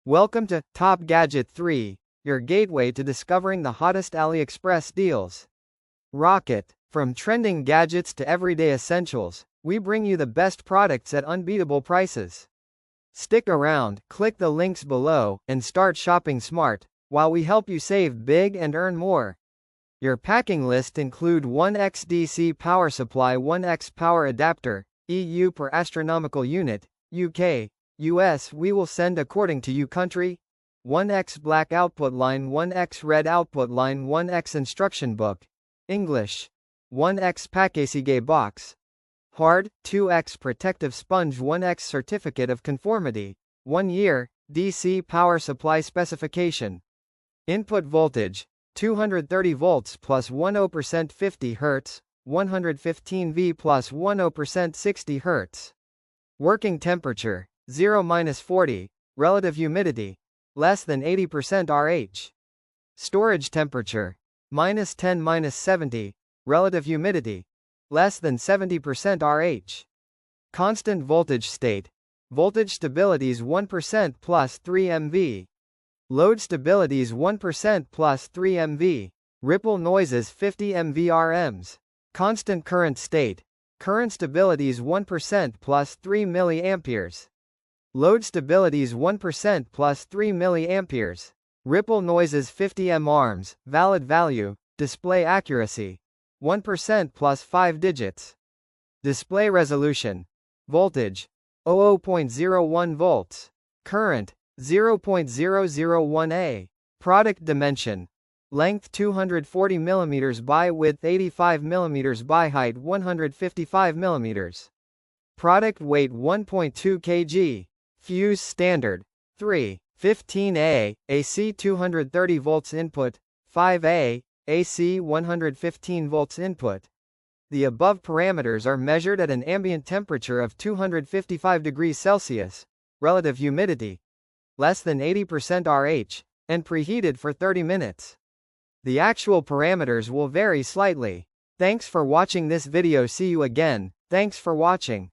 Welcome to Top Gadget 3, your gateway to discovering the hottest AliExpress deals. Rocket. From trending gadgets to everyday essentials, we bring you the best products at unbeatable prices. Stick around, click the links below, and start shopping smart, while we help you save big and earn more. Your packing list include 1X DC power supply, 1X power adapter, EU per astronomical unit, UK, US we will send according to you country, 1X black output line, 1X red output line, 1X instruction book, English, 1X Pakcgae Box Hard, 2X protective sponge, 1X certificate of conformity, 1 year, DC power supply specification. Input voltage, 230 volts plus 10% 50 Hz, 115V plus 10% 60 Hz. Working temperature, 0-40, relative humidity, less than 80% RH. Storage temperature, -10-70, relative humidity, less than 70% RH. Constant voltage state, voltage stabilities 1% plus 3 MV. Load stabilities 1% plus 3 MV. Ripple noises 50 mvrms. Constant current state, current stabilities 1% plus 3 milliamperes. Load stabilities 1% plus 3 milliamperes. Ripple noises 50 mRms. Valid value, display accuracy, 1% plus 5 digits. Display resolution. Voltage, 0.01 volts. Current, 0.001 A. Product dimension. Length 240 mm by width 85 mm by height 155 mm. Product weight 1.2 kg. Fuse standard. 3.15A, AC 230 volts input, 5A, AC 115 volts input. The above parameters are measured at an ambient temperature of 255 degrees Celsius, relative humidity, less than 80% RH, and preheated for 30 minutes. The actual parameters will vary slightly. Thanks for watching this video. See you again. Thanks for watching.